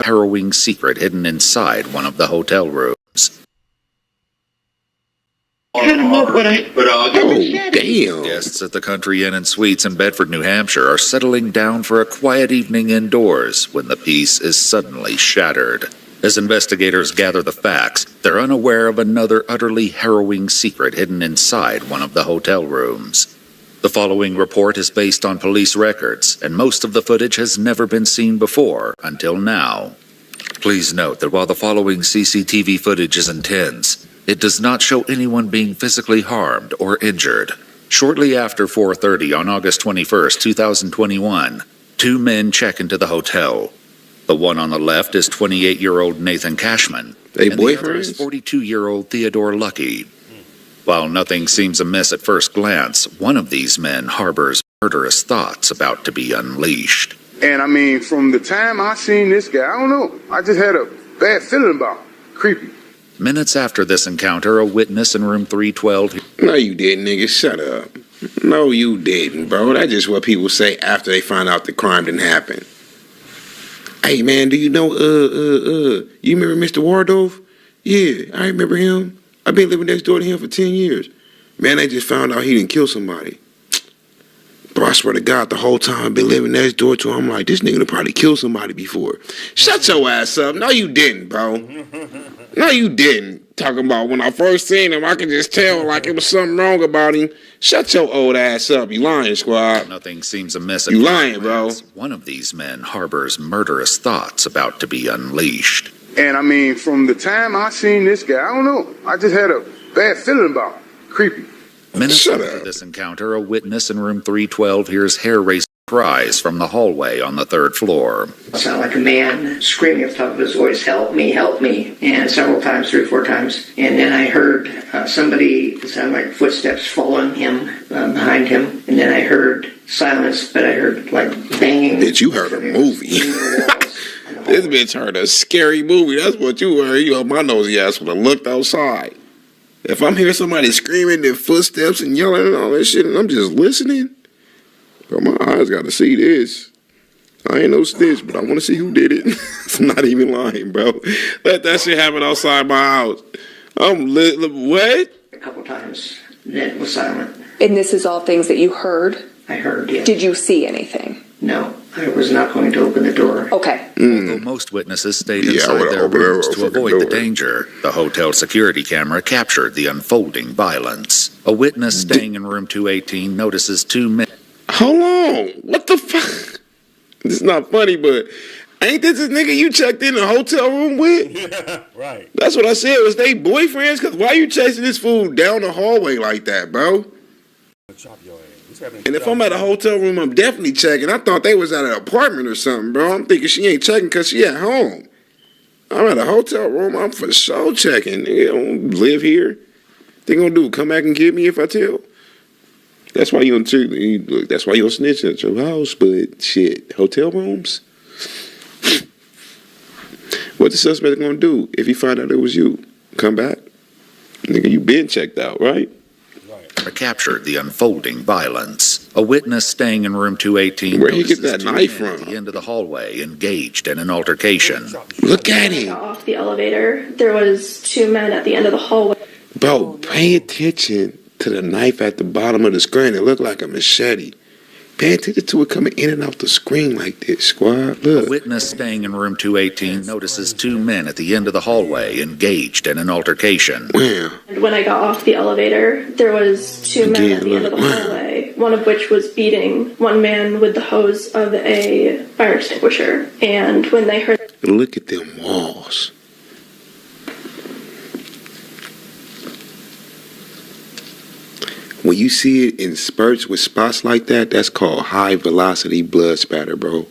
harrowing secret hidden inside one of the hotel rooms. Cut him up, but damn. Guests at the Country Inn and Suites in Bedford, New Hampshire are settling down for a quiet evening indoors when the peace is suddenly shattered. As investigators gather the facts, they're unaware of another utterly harrowing secret hidden inside one of the hotel rooms. The following report is based on police records, and most of the footage has never been seen before until now. Please note that while the following CCTV footage is intense, it does not show anyone being physically harmed or injured. Shortly after 4:30 on August 21st, 2021, two men check into the hotel. The one on the left is 28-year-old Nathan Cashman, and the other is 42-year-old Theodore Lucky. While nothing seems amiss at first glance, one of these men harbors murderous thoughts about to be unleashed. And I mean, from the time I seen this guy, I don't know, I just had a bad feeling about him. Creepy. Minutes after this encounter, a witness in room 312... No, you didn't, nigga. Shut up. No, you didn't, bro. That's just what people say after they find out the crime didn't happen. Hey, man, do you know, you remember Mr. Wardolph? Yeah, I remember him. I've been living next door to him for 10 years. Man, they just found out he didn't kill somebody. Bro, I swear to God, the whole time I've been living next door to him, I'm like, this nigga done probably killed somebody before. Shut your ass up. No, you didn't, bro. No, you didn't. Talking about when I first seen him, I could just tell like it was something wrong about him. Shut your old ass up. You lying, squad. Nothing seems amiss at you lying, bro. One of these men harbors murderous thoughts about to be unleashed. And I mean, from the time I seen this guy, I don't know, I just had a bad feeling about him. Creepy. Minutes after this encounter, a witness in room 312 hears hair-raising cries from the hallway on the third floor. It sounded like a man screaming at the top of his voice, help me, and several times, 3 or 4 times. And then I heard somebody, it sounded like footsteps following him, behind him. And then I heard silence, but I heard like banging. Bitch, you heard a movie. This bitch heard a scary movie. That's what you heard. You know, my nosy ass would have looked outside. If I'm hearing somebody screaming their footsteps and yelling and all that shit, and I'm just listening, bro, my eyes got to see this. I ain't no snitch, but I want to see who did it. I'm not even lying, bro. Let that shit happen outside my house. I'm lit. What? A couple times. Then it was silent. And this is all things that you heard? I heard, yeah. Did you see anything? No, I was not going to open the door. Okay. Although most witnesses stayed inside their rooms to avoid the danger, the hotel security camera captured the unfolding violence. A witness staying in room 218 notices two men. Hold on. What the fuck? This is not funny, but ain't this nigga you checked in the hotel room with? Yeah, right. That's what I said. Was they boyfriends? Because why you chasing this fool down the hallway like that, bro? Chop your ass. And if I'm at a hotel room, I'm definitely checking. I thought they was at an apartment or something, bro. I'm thinking she ain't checking because she at home. I'm at a hotel room. I'm for sure checking. They don't live here. They gonna do? Come back and get me if I tell? That's why you don't. Look, that's why you don't snitch at your house. But shit, hotel rooms. What the suspect gonna do if he find out it was you? Come back, nigga. You been checked out, right? Captured the unfolding violence. A witness staying in room 218 where he get that knife from? At the end of the hallway, engaged in an altercation. Look at him. Off the elevator, there was 2 men at the end of the hallway. Bro, pay attention to the knife at the bottom of the screen. It looked like a machete. Pay attention to it coming in and out the screen like this, squad. Look. A witness staying in room 218 notices 2 men at the end of the hallway engaged in an altercation. Wow. And when I got off the elevator, there was 2 men at the end of the hallway, one of which was beating one man with the hose of a fire extinguisher. And when they heard... Look at them walls. When you see it in spurts with spots like that, that's called high velocity blood spatter, bro.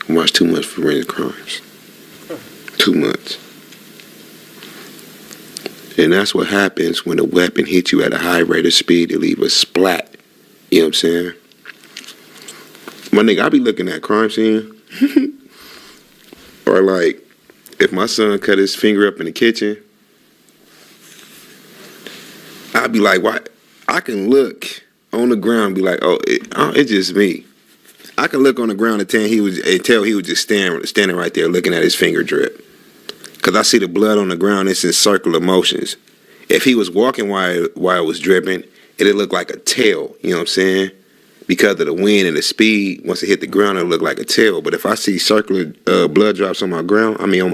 I watch too much forensic crimes. Too much. And that's what happens when a weapon hits you at a high rate of speed. It leave a splat. You know what I'm saying? My nigga, I be looking at crime scene. Or like, if my son cut his finger up in the kitchen, I'd be like, why? I can look on the ground and be like, oh, it's just me. I can look on the ground and tell he was just standing right there looking at his finger drip. Cause I see the blood on the ground. It's in circular motions. If he was walking while it was dripping, it'd look like a tail. You know what I'm saying? Because of the wind and the speed, once it hit the ground, it'll look like a tail. But if I see circular blood drops on my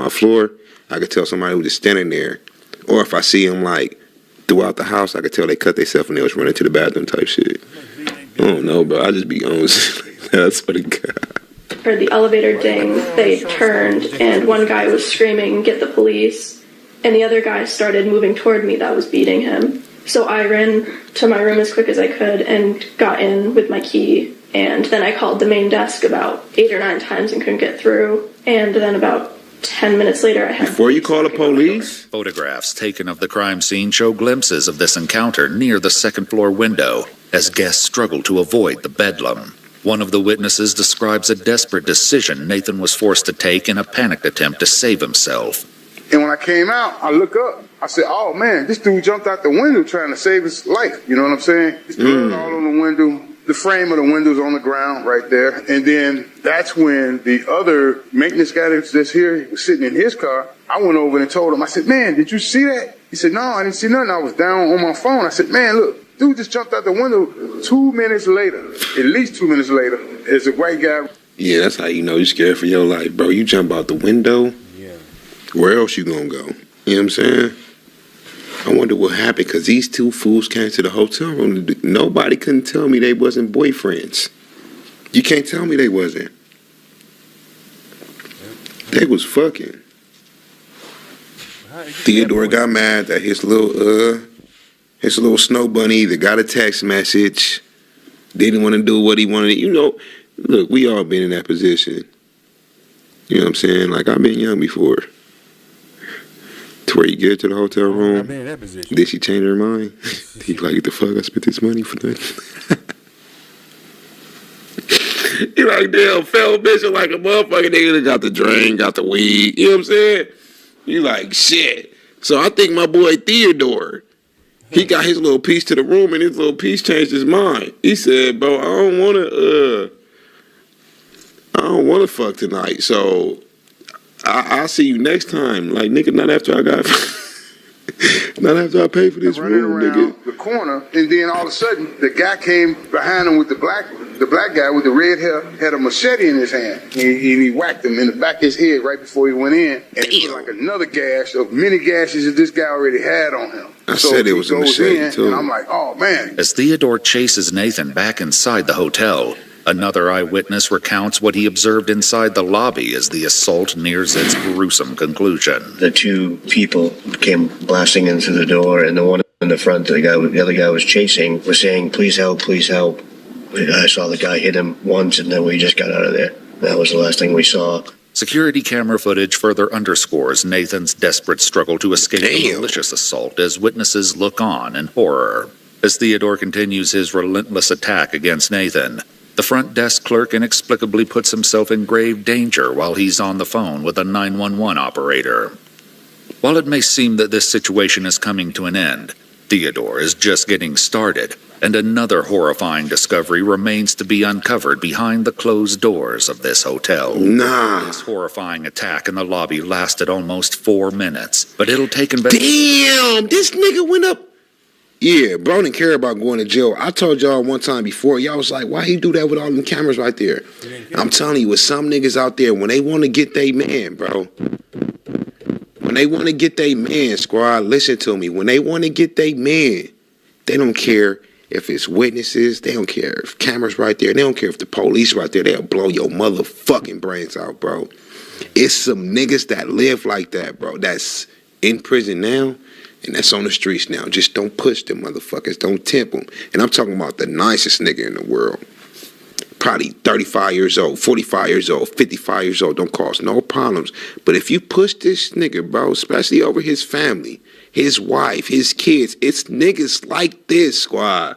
floor, I could tell somebody was just standing there. Or if I see them like throughout the house, I could tell they cut themselves and they was running to the bathroom type shit. I don't know, bro. I just be honest. That's what it got. Heard the elevator ding, they turned, and one guy was screaming, "Get the police," and the other guy started moving toward me that was beating him. So I ran to my room as quick as I could and got in with my key, and then I called the main desk about 8 or 9 times and couldn't get through, and then about 10 minutes later I had... Before you call the police? Photographs taken of the crime scene show glimpses of this encounter near the second-floor window as guests struggle to avoid the bedlam. One of the witnesses describes a desperate decision Nathan was forced to take in a panicked attempt to save himself. And when I came out, I look up. I said, oh, man, this dude jumped out the window trying to save his life. You know what I'm saying? His blood all on the window. The frame of the window's on the ground right there. And then that's when the other maintenance guy that's here was sitting in his car. I went over and told him, I said, man, did you see that? He said, no, I didn't see nothing. I was down on my phone. I said, man, look. Dude just jumped out the window 2 minutes later, at least 2 minutes later, as a white guy. Yeah, that's how you know you're scared for your life, bro. You jump out the window, where else you gonna go? You know what I'm saying? I wonder what happened, because these two fools came to the hotel room. Nobody couldn't tell me they wasn't boyfriends. You can't tell me they wasn't. They was fucking. Theodore got mad that his little snow bunny either got a text message, didn't want to do what he wanted. You know, look, we all been in that position. You know what I'm saying? Like, I've been young before. To where you get to the hotel room. I've been in that position. Did she change her mind? He like, what the fuck, I spent this money for nothing. You like, damn, fell bitch like a motherfucker nigga that got the drain, got the weed. You know what I'm saying? You like, shit. So I think my boy Theodore, he got his little piece to the room, and his little piece changed his mind. He said, bro, I don't wanna fuck tonight. So I'll see you next time. Like, nigga, not after I pay for this running room, around nigga. the corner, and then all of a sudden, the guy came behind him with the black guy with the red hair had a machete in his hand. He whacked him in the back of his head right before he went in, and it was like another gash of many gashes that this guy already had on him. I said it was a machete, too. And I'm like, oh, man. As Theodore chases Nathan back inside the hotel, another eyewitness recounts what he observed inside the lobby as the assault nears its gruesome conclusion. The two people came blasting in through the door, and the one in the front, the other guy was chasing, was saying, please help, please help. I saw the guy hit him once, and then we just got out of there. That was the last thing we saw. Security camera footage further underscores Nathan's desperate struggle to escape a malicious assault as witnesses look on in horror. As Theodore continues his relentless attack against Nathan, the front desk clerk inexplicably puts himself in grave danger while he's on the phone with a 911 operator. While it may seem that this situation is coming to an end, Theodore is just getting started, and another horrifying discovery remains to be uncovered behind the closed doors of this hotel. This horrifying attack in the lobby lasted almost 4 minutes, but it'll take Damn, this nigga went up. Yeah, bro didn't care about going to jail. I told y'all one time before, y'all was like, why he do that with all them cameras right there? I'm telling you, with some niggas out there, when they want to get they man, bro. When they want to get they man, squad, listen to me. When they want to get they man, they don't care if it's witnesses. They don't care if cameras right there. They don't care if the police right there. They'll blow your motherfucking brains out, bro. It's some niggas that live like that, bro. That's in prison now. And that's on the streets now. Just don't push them motherfuckers. Don't tempt them. And I'm talking about the nicest nigga in the world. Probably 35 years old, 45 years old, 55 years old. Don't cause no problems. But if you push this nigga, bro, especially over his family, his wife, his kids, it's niggas like this, squad.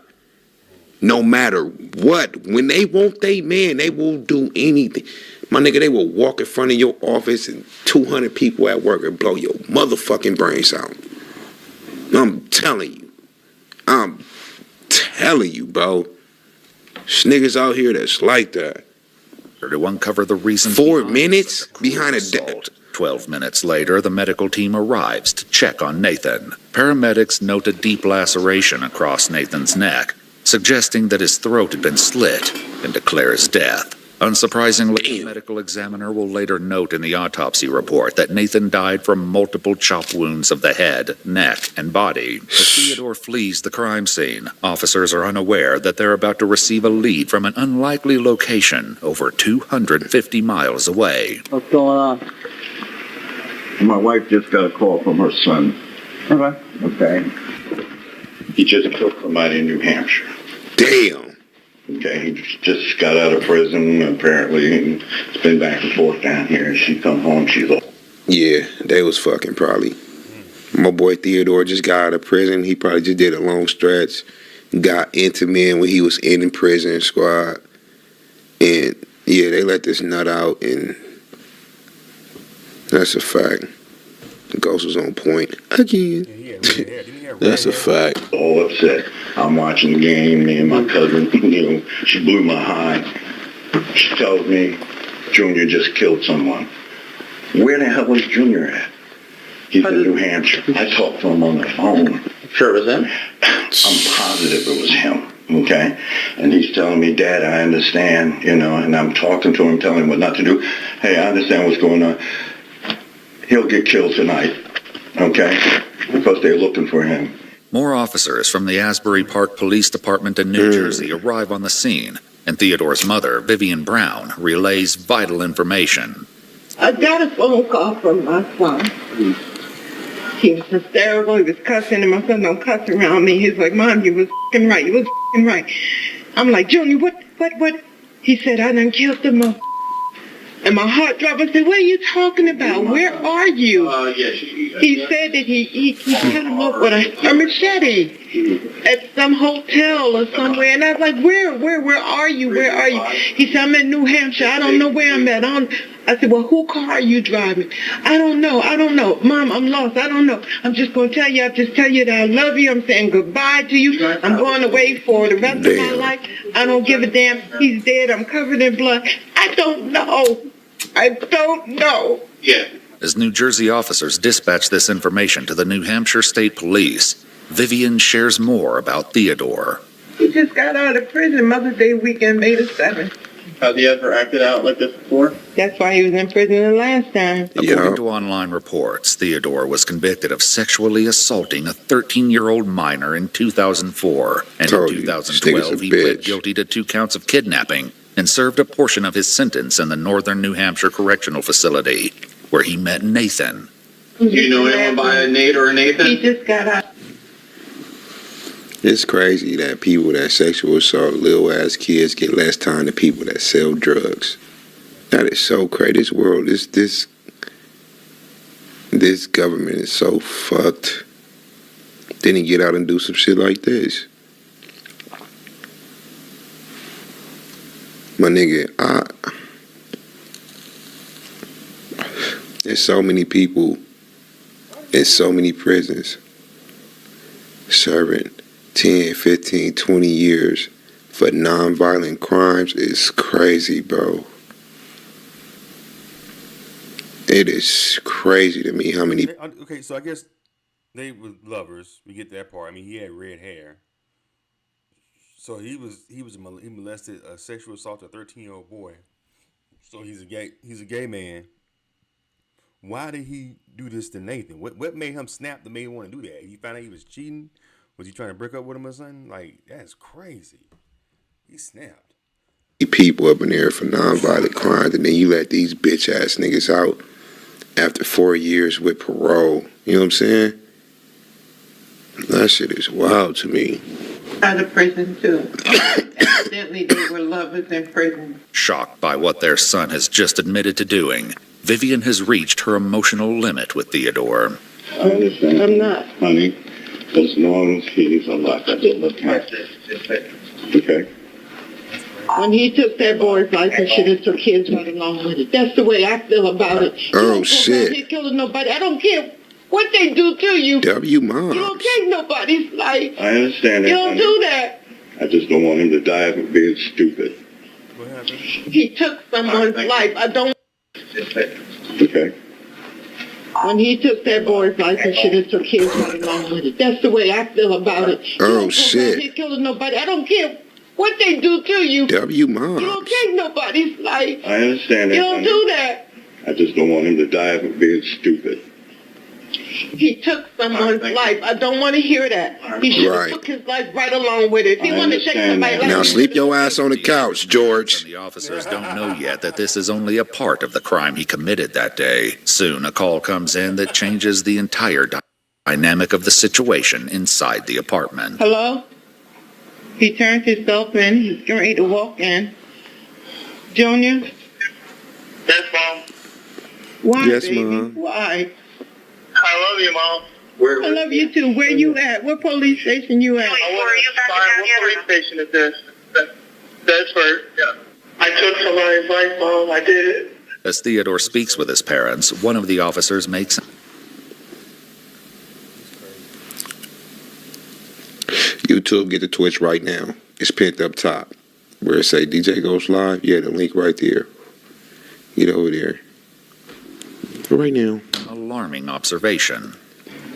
No matter what. When they want they man, they will do anything. My nigga, they will walk in front of your office and 200 people at work and blow your motherfucking brains out. I'm telling you, bro. There's niggas out here that's like that. to uncover the reason. 4 minutes behind a assault. 12 minutes later, the medical team arrives to check on Nathan. Paramedics note a deep laceration across Nathan's neck, suggesting that his throat had been slit, and declare his death. Unsurprisingly, the medical examiner will later note in the autopsy report that Nathan died from multiple chop wounds of the head, neck, and body. As Theodore flees the crime scene, officers are unaware that they're about to receive a lead from an unlikely location over 250 miles away. What's going on? My wife just got a call from her son. Okay. He just killed somebody in New Hampshire. Damn. Okay, he just got out of prison, apparently, and it's been back and forth down here. And she come home, she's like... Yeah, they was fucking probably. My boy Theodore just got out of prison. He probably just did a long stretch. Got into men when he was in prison squad. And, yeah, they let this nut out, and that's a fact. The ghost was on point. Again. That's a fact. All upset. I'm watching the game, me and my cousin, she blew my high. She tells me, Junior just killed someone. Where the hell was Junior at? He's in New Hampshire. I talked to him on the phone. Sure it was him? I'm positive it was him, okay? And he's telling me, Dad, I understand, and I'm talking to him, telling him what not to do. Hey, I understand what's going on. He'll get killed tonight, okay? Because they're looking for him. More officers from the Asbury Park Police Department in New Jersey arrive on the scene, and Theodore's mother, Vivian Brown, relays vital information. I got a phone call from my son. He was hysterical. He was cussing, and my son don't cuss around me. He's like, Mom, you was f***ing right. You was f***ing right. I'm like, Junior, what? He said, I done killed the mother. And my heart dropped. I said, what are you talking about? Where are you? He said that he cut him up with a machete at some hotel or somewhere. And I was like, where are you? Where are you? He said, I'm in New Hampshire. I don't know where I'm at. I said, well, whose car are you driving? I don't know. Mom, I'm lost. I don't know. I'm just going to tell you. I'll just tell you that I love you. I'm saying goodbye to you. I'm going away for the rest of my life. I don't give a damn. He's dead. I'm covered in blood. I don't know. Yeah. As New Jersey officers dispatch this information to the New Hampshire State Police, Vivian shares more about Theodore. He just got out of prison Mother's Day weekend, May the 7th. Has he ever acted out like this before? That's why he was in prison the last time. According to online reports, Theodore was convicted of sexually assaulting a 13-year-old minor in 2004. And in 2012, he pled guilty to 2 counts of kidnapping and served a portion of his sentence in the Northern New Hampshire Correctional Facility, where he met Nathan. Do you know anyone by a Nate or a Nathan? He just got out. It's crazy that people that sexual assault little ass kids get less time than people that sell drugs. That is so crazy. This world, this government is so fucked. Then he get out and do some shit like this. My nigga, there's so many people in so many prisons serving 10, 15, 20 years for non-violent crimes. Is crazy, bro. It is crazy to me how many... Okay, so I guess they were lovers. We get that part. I mean, he had red hair. So he molested a sexual assault a 13-year-old boy. So he's a gay man. Why did he do this to Nathan? What made him snap that made him want to do that? He found out he was cheating? Was he trying to break up with him or something? Like, that's crazy. He snapped. People up in there for nonviolent crimes, and then you let these bitch ass niggas out after 4 years with parole. You know what I'm saying? That shit is wild to me. Out of prison too. Evidently they were lovers in prison. Shocked by what their son has just admitted to doing, Vivian has reached her emotional limit with Theodore. I understand. I'm not. Honey, as long as he's alive, that's okay. Okay. When he took that boy's life, he should have took his right along with it. That's the way I feel about it. Oh, shit. He killing nobody. I don't care what they do to you. Moms. You don't take nobody's life. I understand that. You don't do that. I just don't want him to die for being stupid. What happened? He took someone's life. I don't. Okay. When he took that boy's life, he should have took his right along with it. That's the way I feel about it. Oh, shit. He killing nobody. I don't care what they do to you. W Moms. You don't take nobody's life. I understand that. You don't do that. I just don't want him to die for being stupid. He took someone's life. I don't want to hear that. He should have took his life right along with it. If he wanted to take somebody's life. Now sleep your ass on the couch, George. The officers don't know yet that this is only a part of the crime he committed that day. Soon a call comes in that changes the entire dynamic of the situation inside the apartment. Hello? He turned himself in. He's getting ready to walk in. Junior? Yes, Mom. Why, Yes, baby? Mom. Why? I love you, Mom. I love you too. Where you at? What police station you at? What police station is this? Bedford. Yeah. I took somebody's life, Mom. I did. As Theodore speaks with his parents, one of the officers makes YouTube, get the Twitch right now. It's pinned up top. Where it say DJ goes live. Yeah, the link right there. Get over there. Right now. an alarming observation.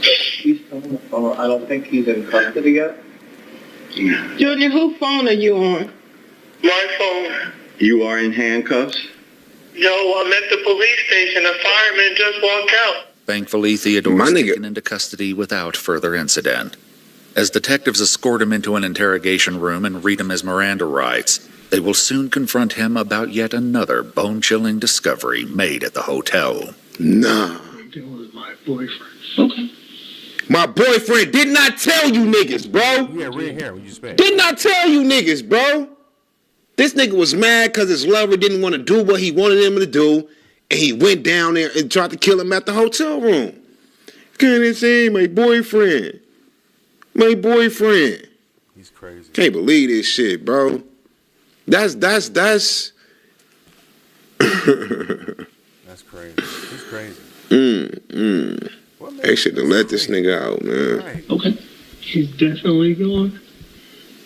He's on the phone. I don't think he's in custody yet. Junior, whose phone are you on? My phone. You are in handcuffs? No, I'm at the police station. A fireman just walked out. Thankfully, Theodore was taken into custody without further incident. As detectives escort him into an interrogation room and read him his Miranda rights, they will soon confront him about yet another bone-chilling discovery made at the hotel. Nah. I'm dealing with my boyfriend. Okay. My boyfriend did not tell you niggas, bro. Yeah, red hair. What you expect? Did not tell you niggas, bro. This nigga was mad because his lover didn't want to do what he wanted him to do, and he went down there and tried to kill him at the hotel room. Can't say my boyfriend. My boyfriend. He's crazy. Can't believe this shit, bro. That's That's crazy. He's crazy. They should have let this nigga out, man. Right. Okay. He's definitely gone.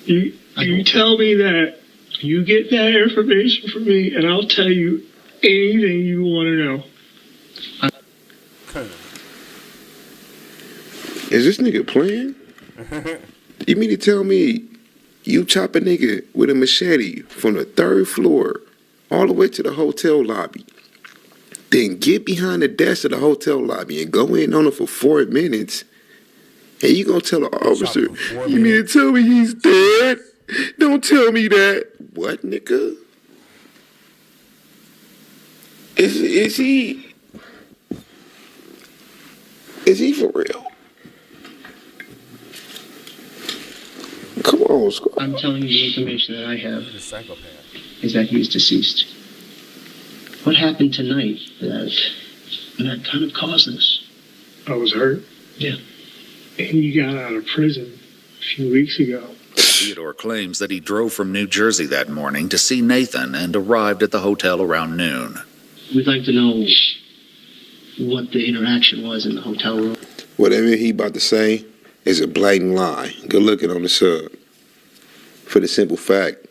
You tell me that. You get that information from me, and I'll tell you anything you want to know. Is this nigga playing? You mean to tell me you chop a nigga with a machete from the 3rd floor all the way to the hotel lobby, then get behind the desk of the hotel lobby and go in on him for 4 minutes, and you gonna tell the officer, you mean to tell me he's dead? Don't tell me that. What, nigga? Is he for real? Come on, Scott. I'm telling you the information that I have He's a psychopath. is that he's deceased. What happened tonight that kind of caused this? I was hurt. Yeah. And he got out of prison a few weeks ago. Theodore claims that he drove from New Jersey that morning to see Nathan and arrived at the hotel around noon. We'd like to know what the interaction was in the hotel room. Whatever he about to say is a blatant lie. Go look it on the sub. For the simple fact,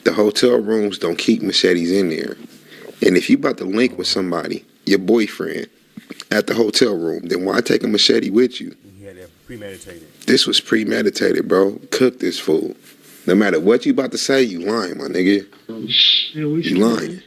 the hotel rooms don't keep machetes in there. And if you about to link with somebody, your boyfriend, at the hotel room, then why take a machete with you? He had that premeditated. This was premeditated, bro. Cook this fool. No matter what you about to say, you lying, my nigga. You lying.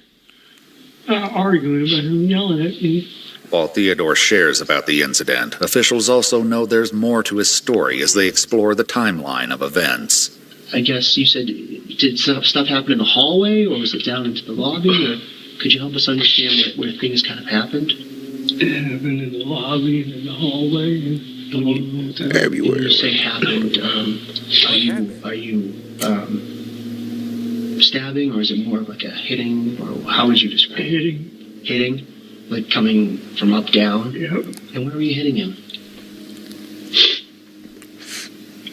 Arguing about him yelling at me. While Theodore shares about the incident, officials also know there's more to his story as they explore the timeline of events. I guess you said, did stuff happen in the hallway, or was it down into the lobby? Or could you help us understand where things kind of happened? It happened in the lobby and in the hallway and everywhere. When you say happened, are you stabbing, or is it more of like a hitting, or how would you describe it? Hitting? Like coming from up, down? Yep. And where were you hitting him?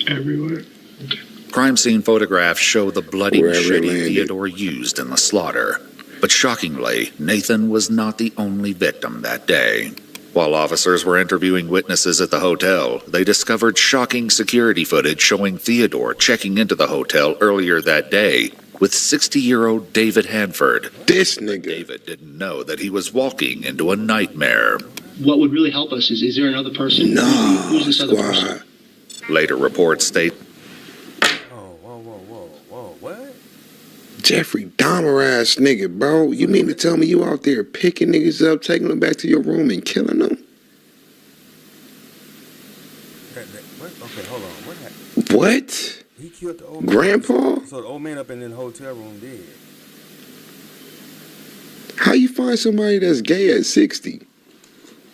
Everywhere. Okay. Crime scene photographs show the bloody machete Theodore used in the slaughter. But shockingly, Nathan was not the only victim that day. While officers were interviewing witnesses at the hotel, they discovered shocking security footage showing Theodore checking into the hotel earlier that day with 60-year-old David Hanford. This nigga. David didn't know that he was walking into a nightmare. What would really help us is there another person? No, Who's this other person? Later reports state Whoa, what? Jeffrey Dahmer ass nigga, bro. You mean to tell me you out there picking niggas up, taking them back to your room and killing them? What? Okay, hold on. What happened? What? He killed the old man. Grandpa? So the old man up in the hotel room dead. How you find somebody that's gay at 60?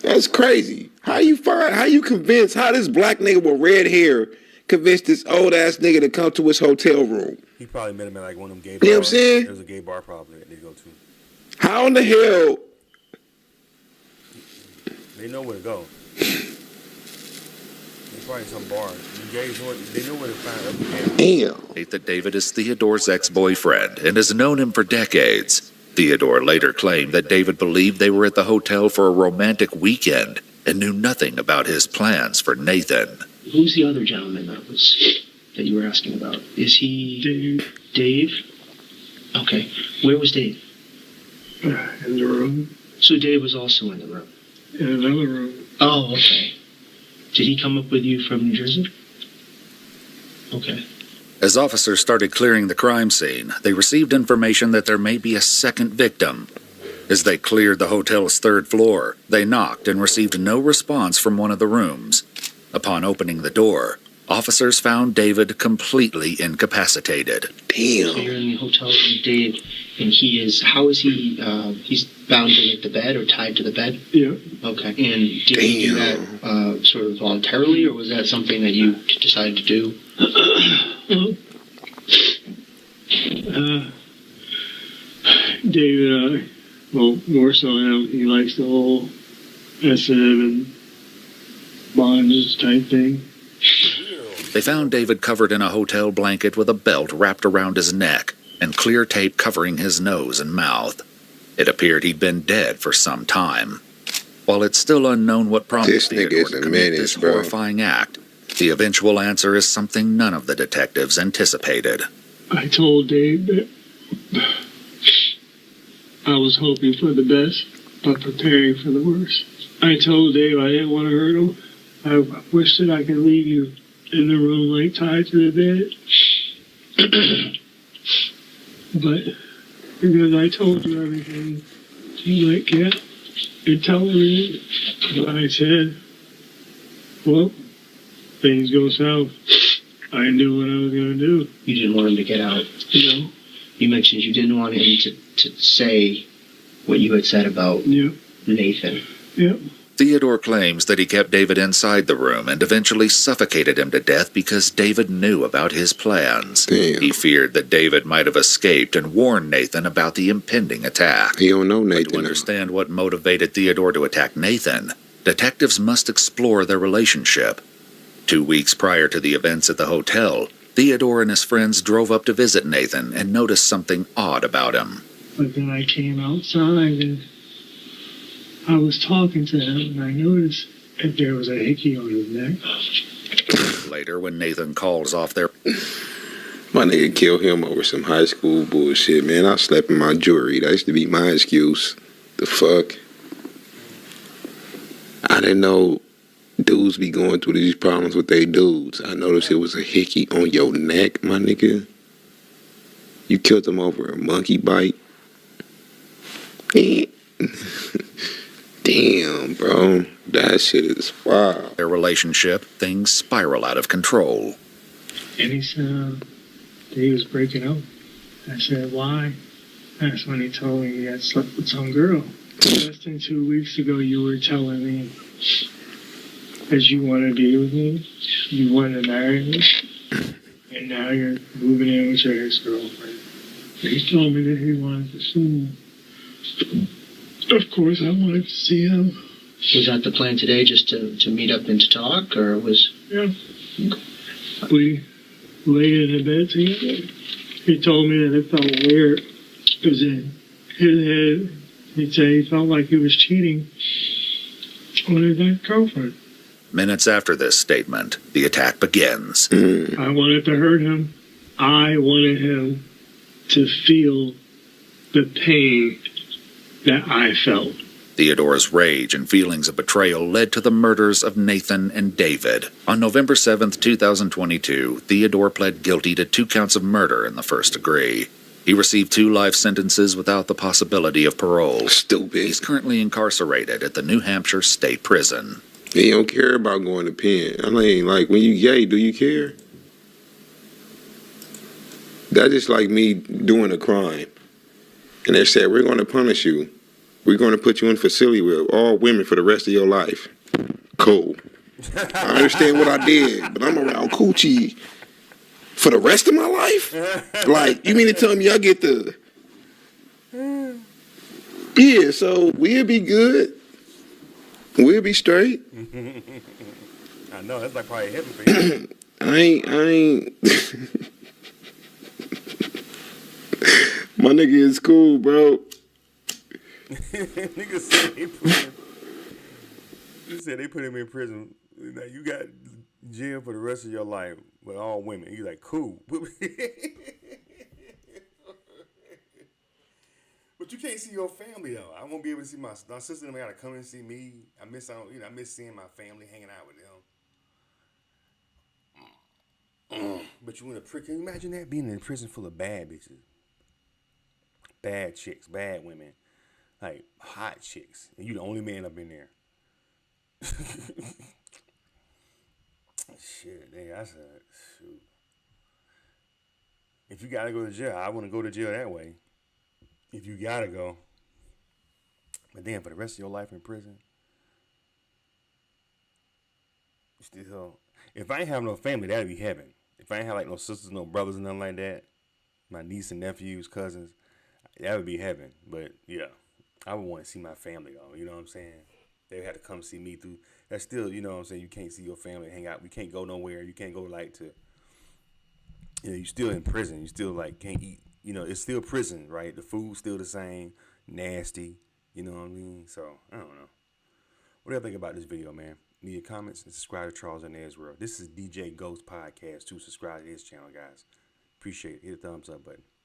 That's crazy. How you convince, how this black nigga with red hair convinced this old ass nigga to come to his hotel room? He probably met him at like one of them gay bars. You know what I'm saying? There's a gay bar probably that they go to. How in the hell? They know where to go. They probably some bar. Gays, they know where to find other gays. Damn. that David is Theodore's ex-boyfriend and has known him for decades. Theodore later claimed that David believed they were at the hotel for a romantic weekend and knew nothing about his plans for Nathan. Who's the other gentleman that you were asking about? Is he Dave? Okay. Where was Dave? In the room. So Dave was also in the room? In another room. Oh, okay. Did he come up with you from New Jersey? Okay. As officers started clearing the crime scene, they received information that there may be a second victim. As they cleared the hotel's third floor, they knocked and received no response from one of the rooms. Upon opening the door, officers found David completely incapacitated. Damn. So you're in the hotel with Dave, and how is he, he's bound to like the bed or tied to the bed? Yeah. Okay. And did he do that sort of voluntarily, or was that something that you decided to do? David, well, more so him, he likes the whole SM and bondage type thing. They found David covered in a hotel blanket with a belt wrapped around his neck and clear tape covering his nose and mouth. It appeared he'd been dead for some time. While it's still unknown what prompted Theodore to commit this horrifying act, the eventual answer is something none of the detectives anticipated. I told Dave that I was hoping for the best, but preparing for the worst. I told Dave I didn't want to hurt him. I wish that I could leave you in the room like tied to the bed. But because I told you everything, you like can't intolerate it. But I said, well, things go south. I knew what I was going to do. You didn't want him to get out? No. You mentioned you didn't want him to say what you had said about Nathan. Yep. Theodore claims that he kept David inside the room and eventually suffocated him to death because David knew about his plans. Damn. He feared that David might have escaped and warned Nathan about the impending attack. He don't know Nathan. But to understand what motivated Theodore to attack Nathan, detectives must explore their relationship. 2 weeks prior to the events at the hotel, Theodore and his friends drove up to visit Nathan and noticed something odd about him. But then I came outside and I was talking to him and I noticed that there was a hickey on his neck. Later, when Nathan calls off their... My nigga killed him over some high school bullshit, man. I slept in my jewelry. That used to be my excuse. The fuck? I didn't know dudes be going through these problems with they dudes. I noticed it was a hickey on your neck, my nigga. You killed him over a monkey bite. Damn, bro. That shit is wild. Their relationship, things spiral out of control. And he said that he was breaking up. I said, why? That's when he told me he had slept with some girl. Less than 2 weeks ago, you were telling me that you want to be with me, you want to marry me, and now you're moving in with your ex-girlfriend. He told me that he wanted to see me. Of course, I wanted to see him. Was that the plan today, just to meet up and to talk, or was... Yeah. We laid in the bed together. He told me that it felt weird, because in his head, he'd say he felt like he was cheating on his ex-girlfriend. Minutes after this statement, the attack begins. I wanted to hurt him. I wanted him to feel the pain that I felt. Theodore's rage and feelings of betrayal led to the murders of Nathan and David. On November 7th, 2022, Theodore pled guilty to 2 counts of murder in the first degree. He received 2 life sentences without the possibility of parole. Stupid. He's currently incarcerated at the New Hampshire State Prison. He don't care about going to pen. I mean, like, when you gay, do you care? That's just like me doing a crime. And they said, we're going to punish you. We're going to put you in a facility with all women for the rest of your life. Cool. I understand what I did, but I'm around coochie for the rest of my life? Like, you mean to tell me I get the... Yeah, so we'll be good. We'll be straight. I know, that's like probably heaven for you. I ain't... My nigga is cool, bro. Niggas said they put him in prison. Now you got jail for the rest of your life with all women. He's like, cool. But you can't see your family though. I won't be able to see my sister. Them gotta come and see me. I miss seeing my family, hanging out with them. But you in a prison? Can you imagine that, being in a prison full of bad bitches, bad chicks, bad women, like hot chicks, and you the only man up in there? Shit, nigga, I said, shoot. If you gotta go to jail, I wouldn't go to jail that way. If you gotta go. But then for the rest of your life in prison, still, if I ain't have no family, that'd be heaven. If I ain't have like no sisters, no brothers, and nothing like that, my niece and nephews, cousins, that would be heaven. But yeah, I would want to see my family though. You know what I'm saying? They had to come see me through. That's still, you know what I'm saying? You can't see your family, hang out. We can't go nowhere. You can't go like to, you know, you still in prison. You still like can't eat. You know, it's still prison, right? The food's still the same, nasty. You know what I mean? So I don't know. What do you think about this video, man? Leave your comments and subscribe to Charles Inez World. This is DJ Ghost Podcast. To subscribe to his channel, guys. Appreciate it. Hit the thumbs up button.